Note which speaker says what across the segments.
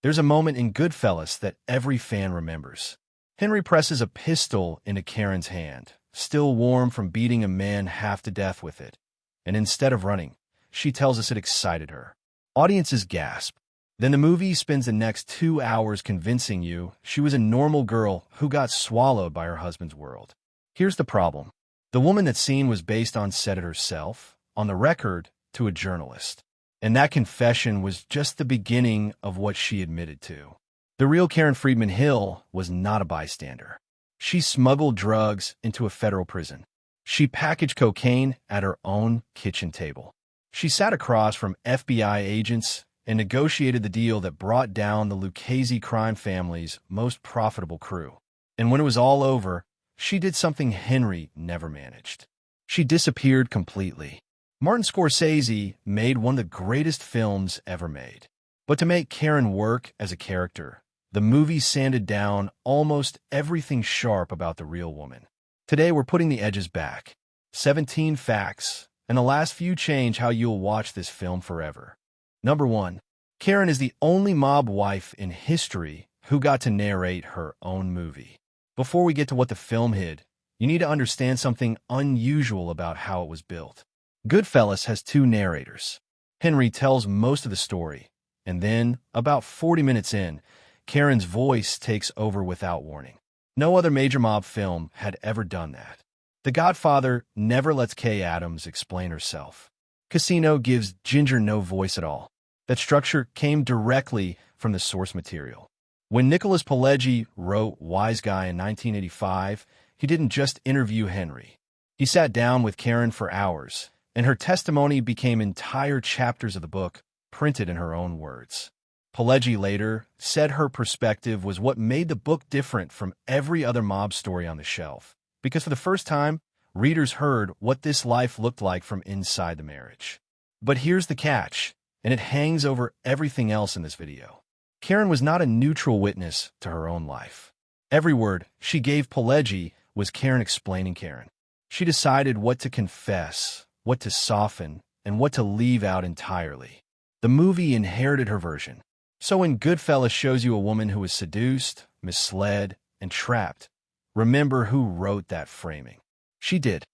Speaker 1: There's a moment in Goodfellas that every fan remembers. Henry presses a pistol into Karen's hand, still warm from beating a man half to death with it. And instead of running, she tells us it excited her. Audiences gasp. Then the movie spends the next 2 hours convincing you she was a normal girl who got swallowed by her husband's world. Here's the problem. The woman that's seen was based on said it herself, on the record, to a journalist. And that confession was just the beginning of what she admitted to. The real Karen Friedman Hill was not a bystander. She smuggled drugs into a federal prison. She packaged cocaine at her own kitchen table. She sat across from FBI agents and negotiated the deal that brought down the Lucchese crime family's most profitable crew. And when it was all over, she did something Henry never managed. She disappeared completely. Martin Scorsese made one of the greatest films ever made. But to make Karen work as a character, the movie sanded down almost everything sharp about the real woman. Today we're putting the edges back. 17 facts, and the last few change how you'll watch this film forever. Number 1. Karen is the only mob wife in history who got to narrate her own movie. Before we get to what the film hid, you need to understand something unusual about how it was built. Goodfellas has 2 narrators. Henry tells most of the story, and then, about 40 minutes in, Karen's voice takes over without warning. No other major mob film had ever done that. The Godfather never lets Kay Adams explain herself. Casino gives Ginger no voice at all. That structure came directly from the source material. When Nicholas Pileggi wrote Wiseguy in 1985, he didn't just interview Henry. He sat down with Karen for hours, and her testimony became entire chapters of the book, printed in her own words. Pileggi later said her perspective was what made the book different from every other mob story on the shelf, because for the first time, readers heard what this life looked like from inside the marriage. But here's the catch, and it hangs over everything else in this video. Karen was not a neutral witness to her own life. Every word she gave Pileggi was Karen explaining Karen. She decided what to confess, what to soften, and what to leave out entirely. The movie inherited her version. So when Goodfellas shows you a woman who was seduced, misled, and trapped, remember who wrote that framing. She did.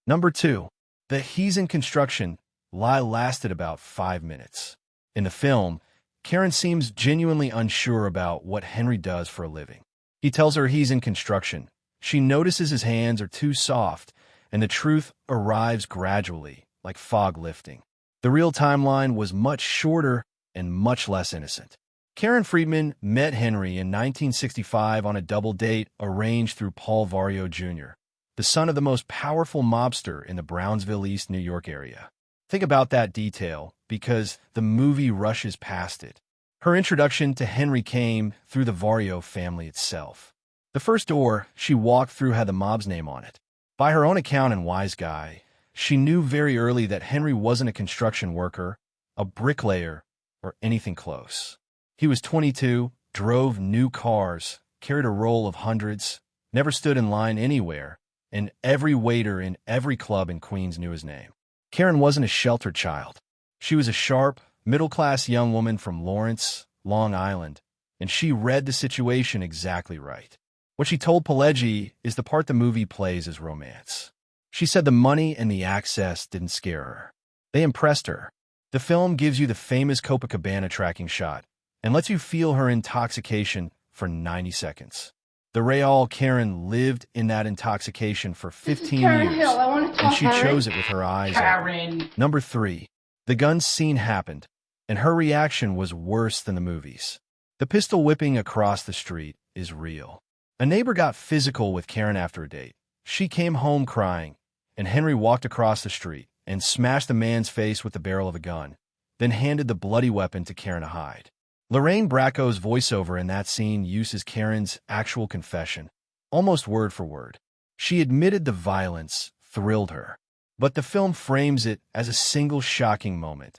Speaker 1: Number 2. The he's in construction lie lasted about 5 minutes. In the film, Karen seems genuinely unsure about what Henry does for a living. He tells her he's in construction. She notices his hands are too soft, and the truth arrives gradually, like fog lifting. The real timeline was much shorter and much less innocent. Karen Friedman met Henry in 1965 on a double date arranged through Paul Vario Jr., the son of the most powerful mobster in the Brownsville, East New York area. Think about that detail, because the movie rushes past it. Her introduction to Henry came through the Vario family itself. The first door she walked through had the mob's name on it. By her own account in Wiseguy, she knew very early that Henry wasn't a construction worker, a bricklayer, or anything close. He was 22, drove new cars, carried a roll of hundreds, never stood in line anywhere, and every waiter in every club in Queens knew his name. Karen wasn't a sheltered child. She was a sharp, middle-class young woman from Lawrence, Long Island, and she read the situation exactly right. What she told Pileggi is the part the movie plays as romance. She said the money and the access didn't scare her. They impressed her. The film gives you the famous Copacabana tracking shot and lets you feel her intoxication for 90 seconds. The Real Karen lived in that intoxication for 15
Speaker 2: Karen
Speaker 1: years,
Speaker 2: Hill. I want to talk
Speaker 1: and she chose it with her eyes open. Number 3. The gun scene happened, and her reaction was worse than the movies. The pistol whipping across the street is real. A neighbor got physical with Karen after a date. She came home crying, and Henry walked across the street and smashed the man's face with the barrel of a gun, then handed the bloody weapon to Karen to hide. Lorraine Bracco's voiceover in that scene uses Karen's actual confession, almost word for word. She admitted the violence thrilled her, but the film frames it as a single shocking moment,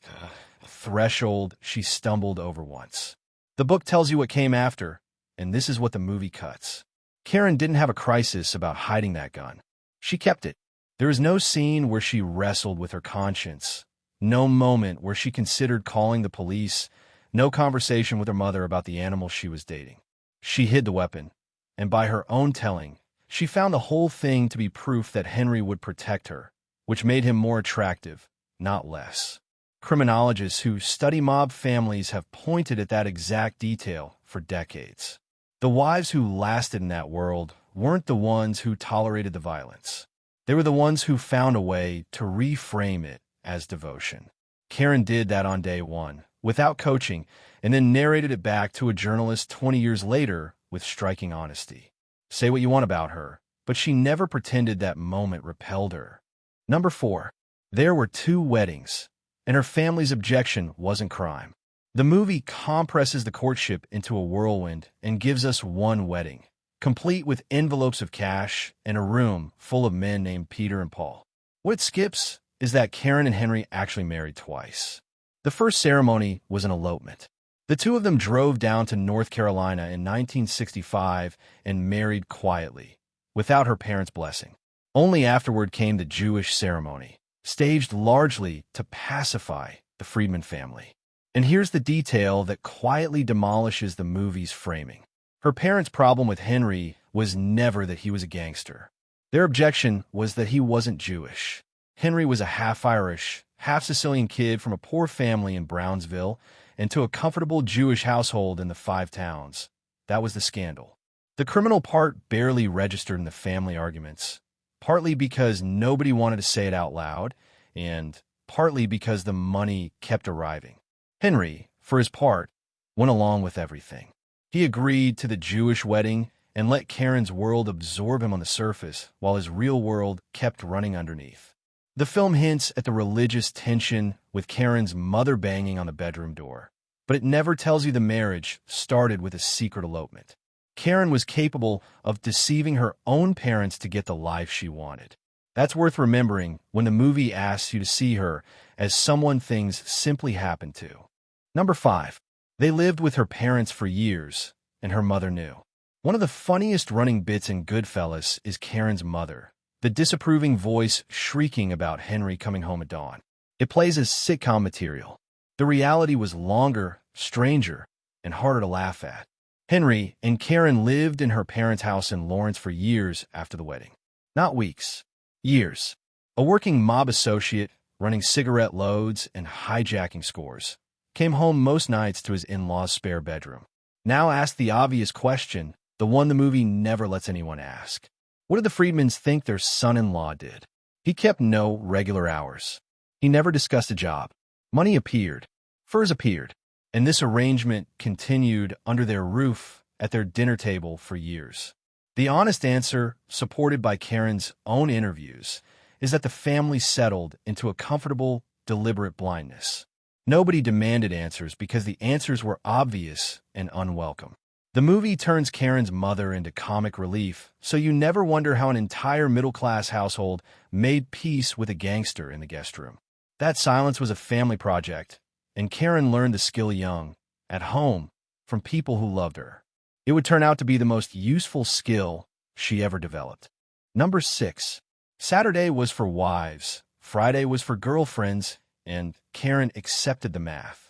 Speaker 1: a threshold she stumbled over once. The book tells you what came after, and this is what the movie cuts. Karen didn't have a crisis about hiding that gun. She kept it. There is no scene where she wrestled with her conscience, no moment where she considered calling the police, No conversation with her mother about the animal she was dating. She hid the weapon, and by her own telling, she found the whole thing to be proof that Henry would protect her, which made him more attractive, not less. Criminologists who study mob families have pointed at that exact detail for decades. The wives who lasted in that world weren't the ones who tolerated the violence. They were the ones who found a way to reframe it as devotion. Karen did that on day one, without coaching, and then narrated it back to a journalist 20 years later with striking honesty. Say what you want about her, but she never pretended that moment repelled her. Number 4. There were 2 weddings, and her family's objection wasn't crime. The movie compresses the courtship into a whirlwind and gives us one wedding, complete with envelopes of cash and a room full of men named Peter and Paul. What it skips is that Karen and Henry actually married twice. The first ceremony was an elopement. The 2 of them drove down to North Carolina in 1965 and married quietly, without her parents' blessing. Only afterward came the Jewish ceremony, staged largely to pacify the Friedman family. And here's the detail that quietly demolishes the movie's framing. Her parents' problem with Henry was never that he was a gangster. Their objection was that he wasn't Jewish. Henry was a half-Irish, half-Sicilian kid from a poor family in Brownsville and to a comfortable Jewish household in the Five Towns. That was the scandal. The criminal part barely registered in the family arguments, partly because nobody wanted to say it out loud, and partly because the money kept arriving. Henry, for his part, went along with everything. He agreed to the Jewish wedding and let Karen's world absorb him on the surface while his real world kept running underneath. The film hints at the religious tension with Karen's mother banging on the bedroom door, but it never tells you the marriage started with a secret elopement. Karen was capable of deceiving her own parents to get the life she wanted. That's worth remembering when the movie asks you to see her as someone things simply happen to. Number 5. They lived with her parents for years, and her mother knew. One of the funniest running bits in Goodfellas is Karen's mother, the disapproving voice shrieking about Henry coming home at dawn. It plays as sitcom material. The reality was longer, stranger, and harder to laugh at. Henry and Karen lived in her parents' house in Lawrence for years after the wedding. Not weeks, years. A working mob associate, running cigarette loads and hijacking scores, came home most nights to his in-laws' spare bedroom. Now ask the obvious question, the one the movie never lets anyone ask. What did the Friedmans think their son-in-law did? He kept no regular hours. He never discussed a job. Money appeared. Furs appeared. And this arrangement continued under their roof at their dinner table for years. The honest answer, supported by Karen's own interviews, is that the family settled into a comfortable, deliberate blindness. Nobody demanded answers because the answers were obvious and unwelcome. The movie turns Karen's mother into comic relief, so you never wonder how an entire middle-class household made peace with a gangster in the guest room. That silence was a family project, and Karen learned the skill young, at home, from people who loved her. It would turn out to be the most useful skill she ever developed. Number 6. Saturday was for wives, Friday was for girlfriends, and Karen accepted the math.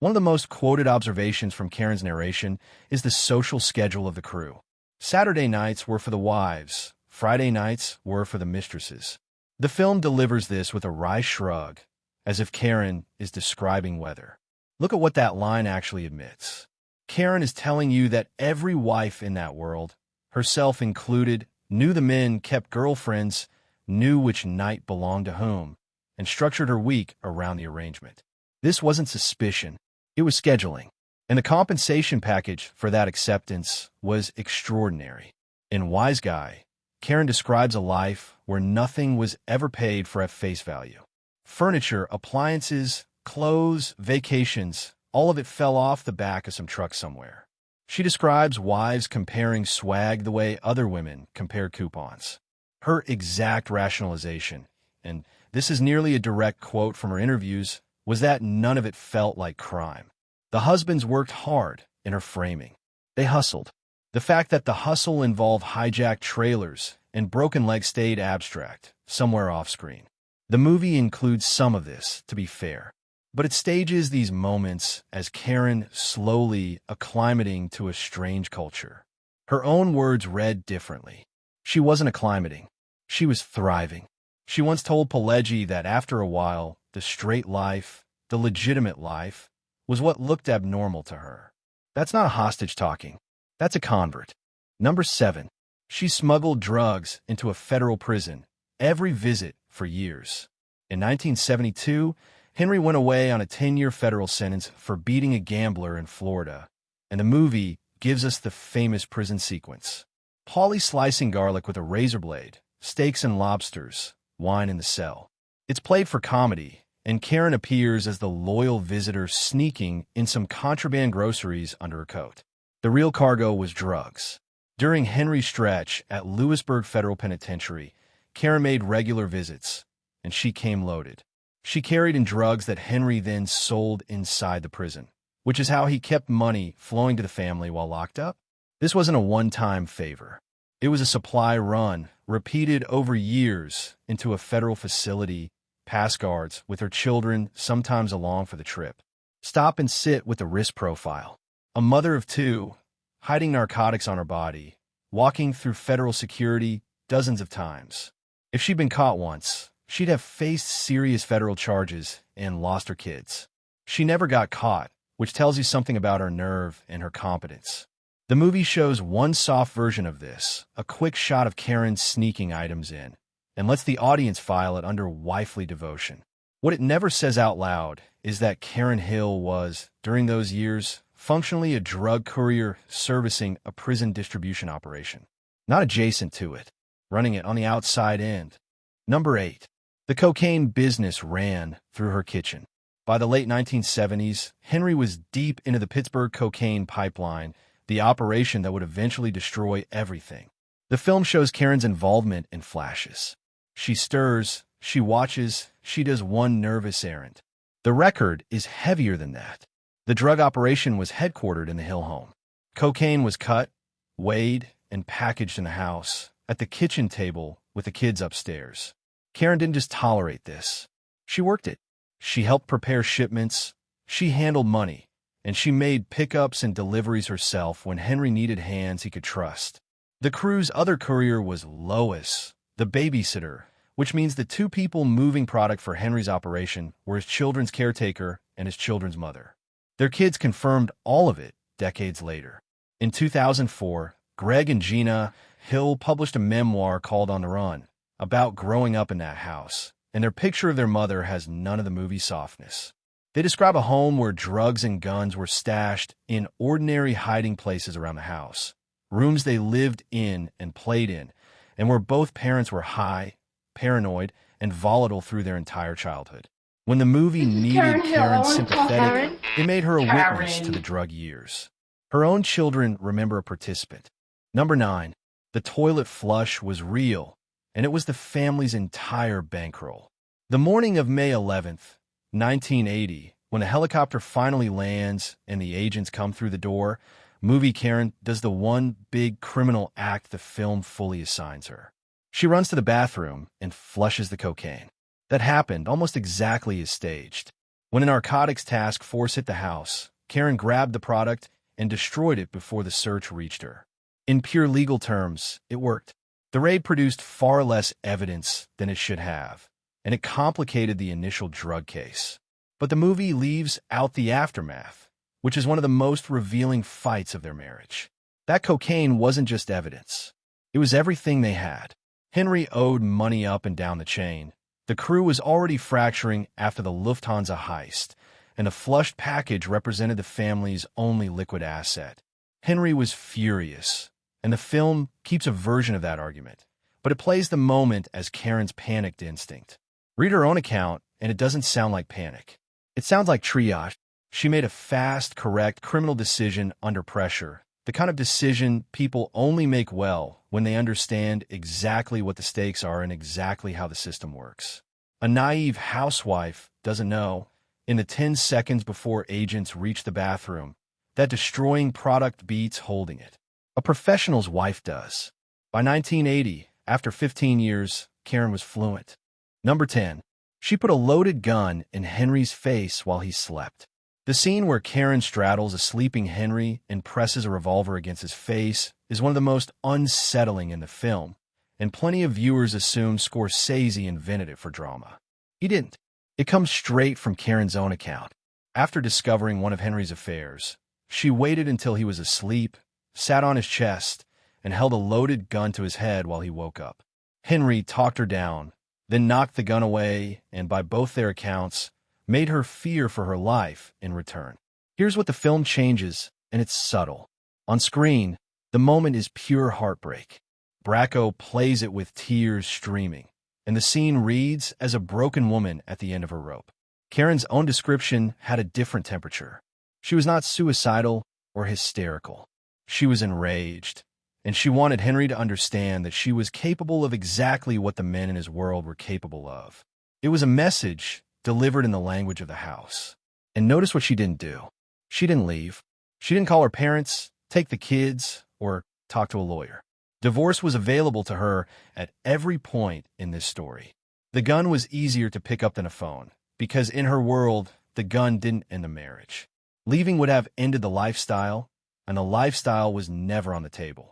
Speaker 1: One of the most quoted observations from Karen's narration is the social schedule of the crew. Saturday nights were for the wives, Friday nights were for the mistresses. The film delivers this with a wry shrug, as if Karen is describing weather. Look at what that line actually admits. Karen is telling you that every wife in that world, herself included, knew the men kept girlfriends, knew which night belonged to whom, and structured her week around the arrangement. This wasn't suspicion. It was scheduling, and the compensation package for that acceptance was extraordinary. In Wiseguy, Karen describes a life where nothing was ever paid for at face value. Furniture, appliances, clothes, vacations, all of it fell off the back of some truck somewhere. She describes wives comparing swag the way other women compare coupons. Her exact rationalization, and this is nearly a direct quote from her interviews, was that none of it felt like crime. The husbands worked hard in her framing. They hustled. The fact that the hustle involved hijacked trailers and broken legs stayed abstract, somewhere off-screen. The movie includes some of this, to be fair. But it stages these moments as Karen slowly acclimating to a strange culture. Her own words read differently. She wasn't acclimating. She was thriving. She once told Pelegi that after a while, the straight life, the legitimate life, was what looked abnormal to her. That's not a hostage talking. That's a convert. Number 7. She smuggled drugs into a federal prison every visit for years. In 1972, Henry went away on a 10-year federal sentence for beating a gambler in Florida, and the movie gives us the famous prison sequence. Paulie slicing garlic with a razor blade, steaks and lobsters, wine in the cell. It's played for comedy, and Karen appears as the loyal visitor sneaking in some contraband groceries under her coat. The real cargo was drugs. During Henry's stretch at Lewisburg Federal Penitentiary, Karen made regular visits, and she came loaded. She carried in drugs that Henry then sold inside the prison, which is how he kept money flowing to the family while locked up. This wasn't a one-time favor. It was a supply run, repeated over years into a federal facility, past guards, with her children sometimes along for the trip. Stop and sit with the risk profile. A mother of 2, hiding narcotics on her body, walking through federal security dozens of times. If she'd been caught once, she'd have faced serious federal charges and lost her kids. She never got caught, which tells you something about her nerve and her competence. The movie shows one soft version of this, a quick shot of Karen sneaking items in, and lets the audience file it under wifely devotion. What it never says out loud is that Karen Hill was, during those years, functionally a drug courier servicing a prison distribution operation. Not adjacent to it, running it on the outside end. Number 8. The cocaine business ran through her kitchen. By the late 1970s, Henry was deep into the Pittsburgh cocaine pipeline, the operation that would eventually destroy everything. The film shows Karen's involvement in flashes. She stirs, she watches, she does one nervous errand. The record is heavier than that. The drug operation was headquartered in the Hill home. Cocaine was cut, weighed, and packaged in the house, at the kitchen table with the kids upstairs. Karen didn't just tolerate this. She worked it. She helped prepare shipments, she handled money, and she made pickups and deliveries herself when Henry needed hands he could trust. The crew's other courier was Lois, the babysitter, which means the 2 people moving product for Henry's operation were his children's caretaker and his children's mother. Their kids confirmed all of it decades later. In 2004, Greg and Gina Hill published a memoir called On the Run about growing up in that house, and their picture of their mother has none of the movie softness. They describe a home where drugs and guns were stashed in ordinary hiding places around the house, rooms they lived in and played in, and where both parents were high, paranoid, and volatile through their entire childhood. When the movie needed Karen sympathetic, it made her a witness to the drug years. Her own children remember a participant. Number 9. The toilet flush was real, and it was the family's entire bankroll. The morning of May 11th, 1980, when a helicopter finally lands and the agents come through the door, movie Karen does the one big criminal act the film fully assigns her. She runs to the bathroom and flushes the cocaine. That happened almost exactly as staged. When a narcotics task force hit the house, Karen grabbed the product and destroyed it before the search reached her. In pure legal terms, it worked. The raid produced far less evidence than it should have, and it complicated the initial drug case. But the movie leaves out the aftermath, which is one of the most revealing fights of their marriage. That cocaine wasn't just evidence. It was everything they had. Henry owed money up and down the chain. The crew was already fracturing after the Lufthansa heist, and the flushed package represented the family's only liquid asset. Henry was furious, and the film keeps a version of that argument, but it plays the moment as Karen's panicked instinct. Read her own account, and it doesn't sound like panic. It sounds like triage. She made a fast, correct criminal decision under pressure, the kind of decision people only make well when they understand exactly what the stakes are and exactly how the system works. A naive housewife doesn't know, in the 10 seconds before agents reach the bathroom, that destroying product beats holding it. A professional's wife does. By 1980, after 15 years, Karen was fluent. Number 10. She put a loaded gun in Henry's face while he slept. The scene where Karen straddles a sleeping Henry and presses a revolver against his face is one of the most unsettling in the film, and plenty of viewers assume Scorsese invented it for drama. He didn't. It comes straight from Karen's own account. After discovering one of Henry's affairs, she waited until he was asleep, sat on his chest, and held a loaded gun to his head while he woke up. Henry talked her down, then knocked the gun away, and by both their accounts, made her fear for her life in return. Here's what the film changes, and it's subtle. On screen, the moment is pure heartbreak. Bracco plays it with tears streaming, and the scene reads as a broken woman at the end of her rope. Karen's own description had a different temperature. She was not suicidal or hysterical. She was enraged, and she wanted Henry to understand that she was capable of exactly what the men in his world were capable of. It was a message delivered in the language of the house. And notice what she didn't do. She didn't leave. She didn't call her parents, take the kids, or talk to a lawyer. Divorce was available to her at every point in this story. The gun was easier to pick up than a phone, because in her world, the gun didn't end the marriage. Leaving would have ended the lifestyle, and the lifestyle was never on the table.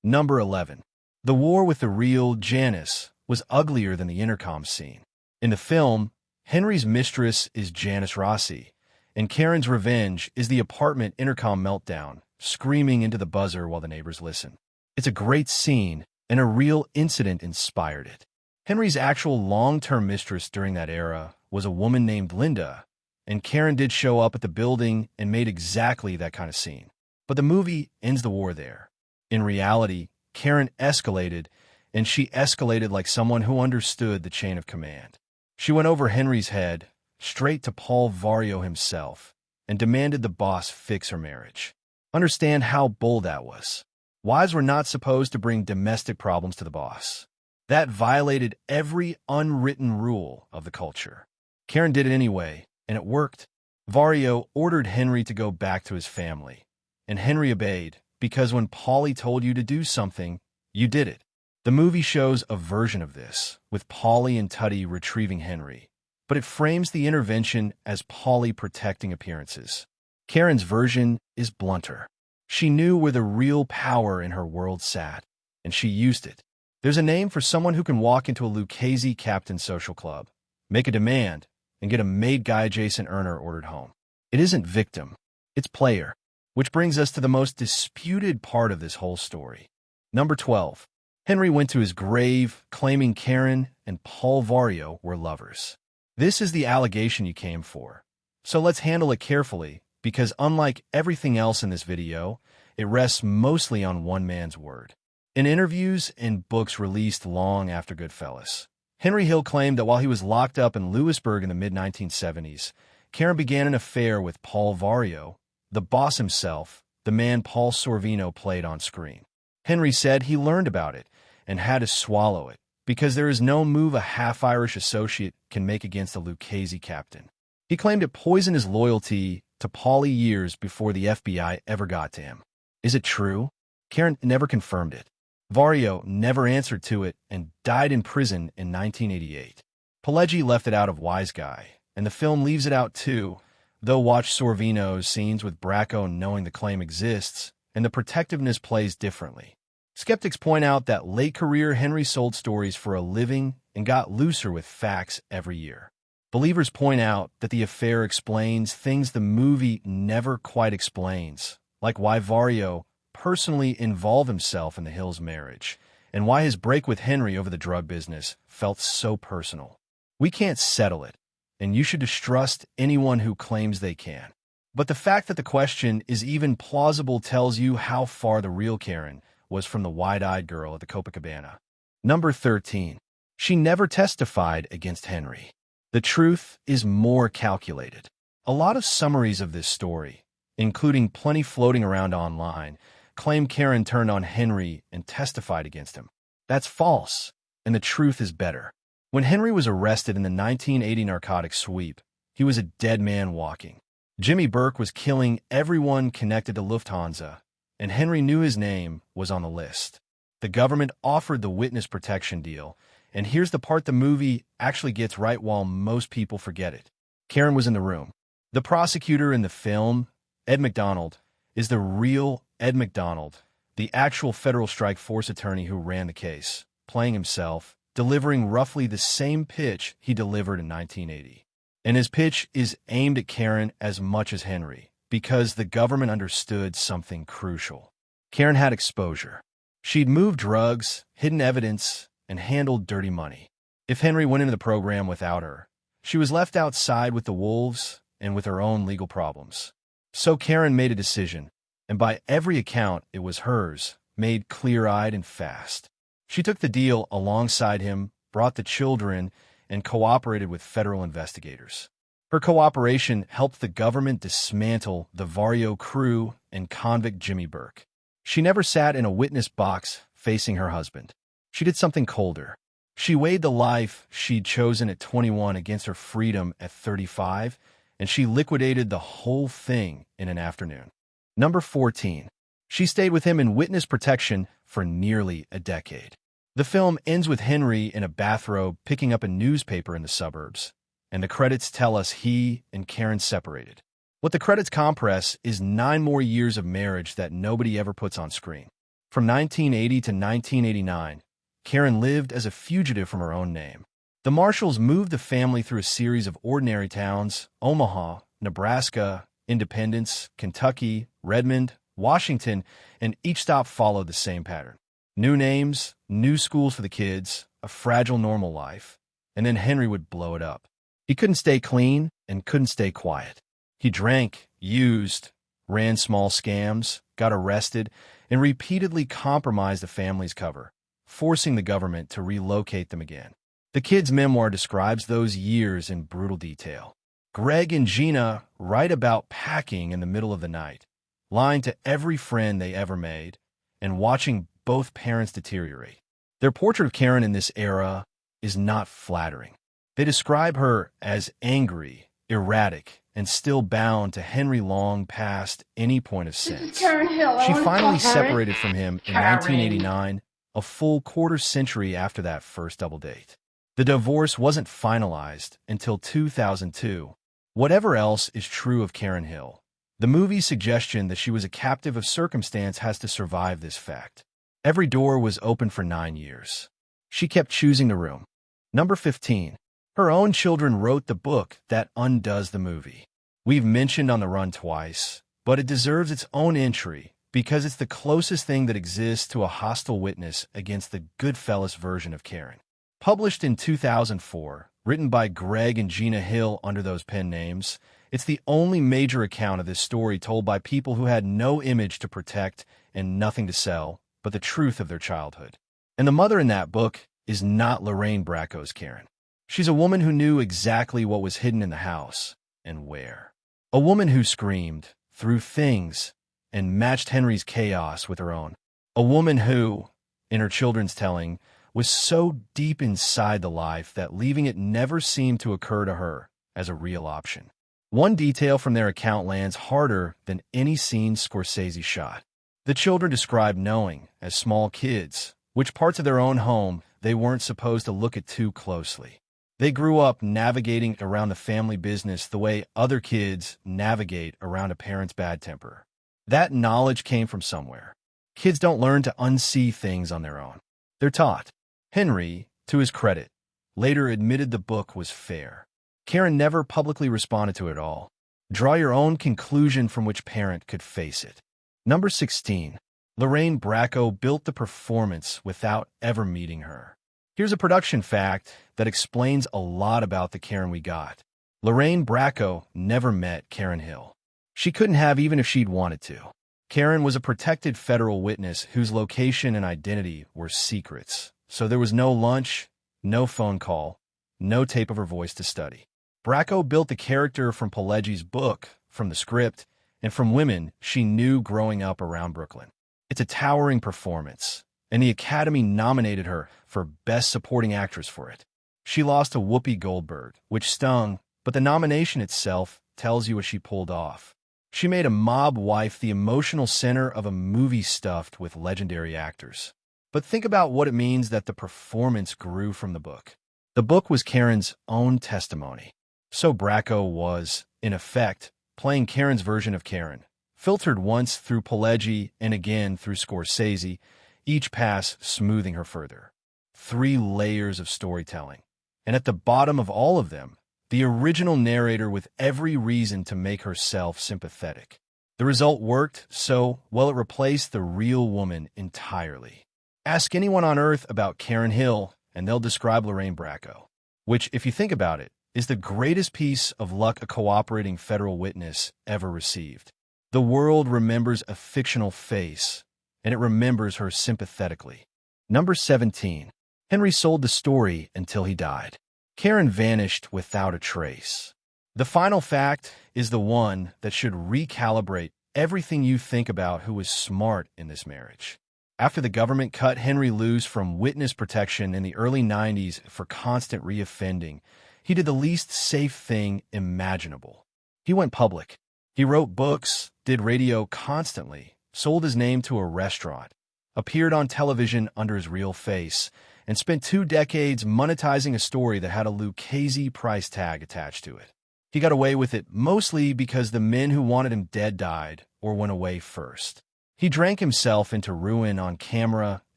Speaker 1: Number 11. The war with the real Janice was uglier than the intercom scene. In the film, Henry's mistress is Janice Rossi, and Karen's revenge is the apartment intercom meltdown, screaming into the buzzer while the neighbors listen. It's a great scene, and a real incident inspired it. Henry's actual long-term mistress during that era was a woman named Linda, and Karen did show up at the building and made exactly that kind of scene. But the movie ends the war there. In reality, Karen escalated, and she escalated like someone who understood the chain of command. She went over Henry's head, straight to Paul Vario himself, and demanded the boss fix her marriage. Understand how bold that was. Wives were not supposed to bring domestic problems to the boss. That violated every unwritten rule of the culture. Karen did it anyway, and it worked. Vario ordered Henry to go back to his family, and Henry obeyed, because when Paulie told you to do something, you did it. The movie shows a version of this, with Paulie and Tutty retrieving Henry, but it frames the intervention as Paulie protecting appearances. Karen's version is blunter. She knew where the real power in her world sat, and she used it. There's a name for someone who can walk into a Lucchese captain social club, make a demand, and get a made guy Jason Erner ordered home. It isn't victim, it's player, which brings us to the most disputed part of this whole story. Number 12. Henry went to his grave, claiming Karen and Paul Vario were lovers. This is the allegation you came for. So let's handle it carefully, because unlike everything else in this video, it rests mostly on one man's word. In interviews and books released long after Goodfellas, Henry Hill claimed that while he was locked up in Lewisburg in the mid-1970s, Karen began an affair with Paul Vario, the boss himself, the man Paul Sorvino played on screen. Henry said he learned about it and had to swallow it, because there is no move a half-Irish associate can make against a Lucchese captain. He claimed it poisoned his loyalty to Paulie years before the FBI ever got to him. Is it true? Karen never confirmed it. Vario never answered to it and died in prison in 1988. Pileggi left it out of Wiseguy, and the film leaves it out too, though watch Sorvino's scenes with Bracco knowing the claim exists, and the protectiveness plays differently. Skeptics point out that late-career Henry sold stories for a living and got looser with facts every year. Believers point out that the affair explains things the movie never quite explains, like why Vario personally involved himself in the Hills' marriage, and why his break with Henry over the drug business felt so personal. We can't settle it, and you should distrust anyone who claims they can. But the fact that the question is even plausible tells you how far the real Karen was from the wide-eyed girl at the Copacabana. Number 13. She never testified against Henry. The truth is more calculated. A lot of summaries of this story, including plenty floating around online, claim Karen turned on Henry and testified against him. That's false, and the truth is better. When Henry was arrested in the 1980 narcotics sweep, he was a dead man walking. Jimmy Burke was killing everyone connected to Lufthansa, and Henry knew his name was on the list. The government offered the witness protection deal, And here's the part the movie actually gets right while most people forget it. Karen was in the room. The prosecutor in the film, Ed McDonald, is the real Ed McDonald, the actual federal strike force attorney who ran the case, playing himself, delivering roughly the same pitch he delivered in 1980. And his pitch is aimed at Karen as much as Henry, because the government understood something crucial. Karen had exposure. She'd moved drugs, hidden evidence, and handled dirty money. If Henry went into the program without her, she was left outside with the wolves and with her own legal problems. So Karen made a decision, and by every account it was hers, made clear-eyed and fast. She took the deal alongside him, brought the children, and cooperated with federal investigators. Her cooperation helped the government dismantle the Vario crew and convict Jimmy Burke. She never sat in a witness box facing her husband. She did something colder. She weighed the life she'd chosen at 21 against her freedom at 35, and she liquidated the whole thing in an afternoon. Number 14. She stayed with him in witness protection for nearly a decade. The film ends with Henry in a bathrobe picking up a newspaper in the suburbs, and the credits tell us he and Karen separated. What the credits compress is 9 more years of marriage that nobody ever puts on screen. From 1980 to 1989, Karen lived as a fugitive from her own name. The Marshalls moved the family through a series of ordinary towns: Omaha, Nebraska, Independence, Kentucky, Redmond, Washington, and each stop followed the same pattern. New names, new schools for the kids, a fragile normal life, and then Henry would blow it up. He couldn't stay clean and couldn't stay quiet. He drank, used, ran small scams, got arrested, and repeatedly compromised the family's cover, forcing the government to relocate them again. The kid's memoir describes those years in brutal detail. Greg and Gina write about packing in the middle of the night, lying to every friend they ever made, and watching both parents deteriorate. Their portrait of Karen in this era is not flattering. They describe her as angry, erratic, and still bound to Henry long past any point of sense.
Speaker 2: Karen Hill.
Speaker 1: She finally separated from him in 1989, a full quarter century after that first double date. The divorce wasn't finalized until 2002. Whatever else is true of Karen Hill, the movie's suggestion that she was a captive of circumstance has to survive this fact. Every door was open for 9 years. She kept choosing the room. Number 15. Her own children wrote the book that undoes the movie. We've mentioned On the Run twice, but it deserves its own entry because it's the closest thing that exists to a hostile witness against the Goodfellas version of Karen. Published in 2004, written by Greg and Gina Hill under those pen names, it's the only major account of this story told by people who had no image to protect and nothing to sell but the truth of their childhood. And the mother in that book is not Lorraine Bracco's Karen. She's a woman who knew exactly what was hidden in the house and where. A woman who screamed, threw things, and matched Henry's chaos with her own. A woman who, in her children's telling, was so deep inside the life that leaving it never seemed to occur to her as a real option. One detail from their account lands harder than any scene Scorsese shot. The children described knowing, as small kids, which parts of their own home they weren't supposed to look at too closely. They grew up navigating around the family business the way other kids navigate around a parent's bad temper. That knowledge came from somewhere. Kids don't learn to unsee things on their own. They're taught. Henry, to his credit, later admitted the book was fair. Karen never publicly responded to it at all. Draw your own conclusion from which parent could face it. Number 16. Lorraine Bracco built the performance without ever meeting her. Here's a production fact that explains a lot about the Karen we got. Lorraine Bracco never met Karen Hill. She couldn't have even if she'd wanted to. Karen was a protected federal witness whose location and identity were secrets, so there was no lunch, no phone call, no tape of her voice to study. Bracco built the character from Pileggi's book, from the script, and from women she knew growing up around Brooklyn. It's a towering performance, and the Academy nominated her for Best Supporting Actress for it. She lost to Whoopi Goldberg, which stung, but the nomination itself tells you what she pulled off. She made a mob wife the emotional center of a movie stuffed with legendary actors. But think about what it means that the performance grew from the book. The book was Karen's own testimony. So Bracco was, in effect, playing Karen's version of Karen, filtered once through Pileggi and again through Scorsese, each pass smoothing her further. 3 layers of storytelling. And at the bottom of all of them, the original narrator with every reason to make herself sympathetic. The result worked so well it replaced the real woman entirely. Ask anyone on Earth about Karen Hill, and they'll describe Lorraine Bracco, which, if you think about it, is the greatest piece of luck a cooperating federal witness ever received. The world remembers a fictional face, and it remembers her sympathetically. Number 17. Henry sold the story until he died. Karen vanished without a trace. The final fact is the one that should recalibrate everything you think about who was smart in this marriage. After the government cut Henry loose from witness protection in the early 90s for constant reoffending, he did the least safe thing imaginable. He went public. He wrote books, did radio constantly, sold his name to a restaurant, appeared on television under his real face, and spent 2 decades monetizing a story that had a Lucchese price tag attached to it. He got away with it mostly because the men who wanted him dead died or went away first. He drank himself into ruin on camera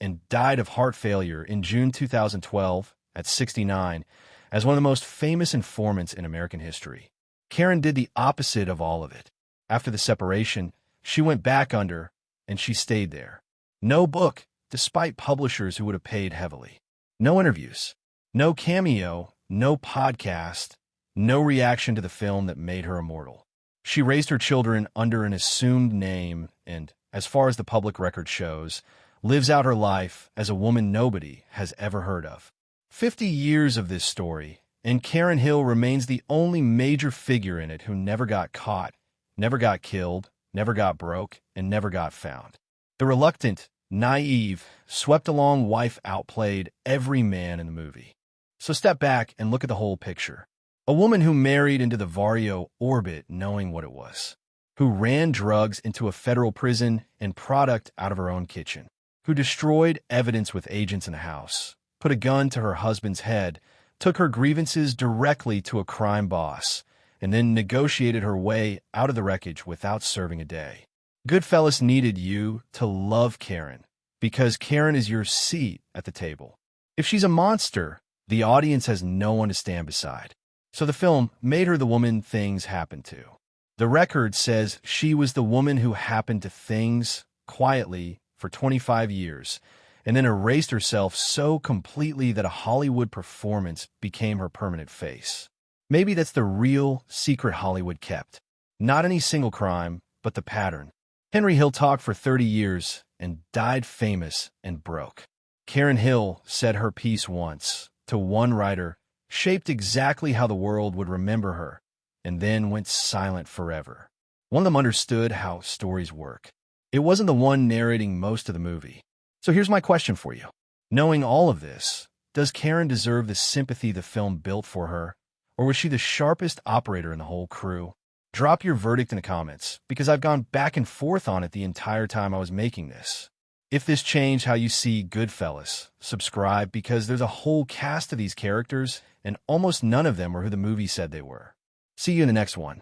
Speaker 1: and died of heart failure in June 2012 at 69 as one of the most famous informants in American history. Karen did the opposite of all of it. After the separation, she went back under, and she stayed there. No book, despite publishers who would have paid heavily. No interviews. No cameo. No podcast. No reaction to the film that made her immortal. She raised her children under an assumed name and, as far as the public record shows, lives out her life as a woman nobody has ever heard of. 50 years of this story, and Karen Hill remains the only major figure in it who never got caught, never got killed, never got broke, and never got found. The reluctant, naive, swept-along wife outplayed every man in the movie. So step back and look at the whole picture. A woman who married into the Vario orbit knowing what it was, who ran drugs into a federal prison and product out of her own kitchen, who destroyed evidence with agents in the house, put a gun to her husband's head, took her grievances directly to a crime boss, and then negotiated her way out of the wreckage without serving a day. Goodfellas needed you to love Karen, because Karen is your seat at the table. If she's a monster, the audience has no one to stand beside. So the film made her the woman things happened to. The record says she was the woman who happened to things quietly for 25 years, and then erased herself so completely that a Hollywood performance became her permanent face. Maybe that's the real secret Hollywood kept. Not any single crime, but the pattern. Henry Hill talked for 30 years and died famous and broke. Karen Hill said her piece once to one writer, shaped exactly how the world would remember her, and then went silent forever. One of them understood how stories work. It wasn't the one narrating most of the movie. So here's my question for you. Knowing all of this, does Karen deserve the sympathy the film built for her, or was she the sharpest operator in the whole crew? Drop your verdict in the comments, because I've gone back and forth on it the entire time I was making this. If this changed how you see Goodfellas, subscribe, because there's a whole cast of these characters, and almost none of them were who the movie said they were. See you in the next one.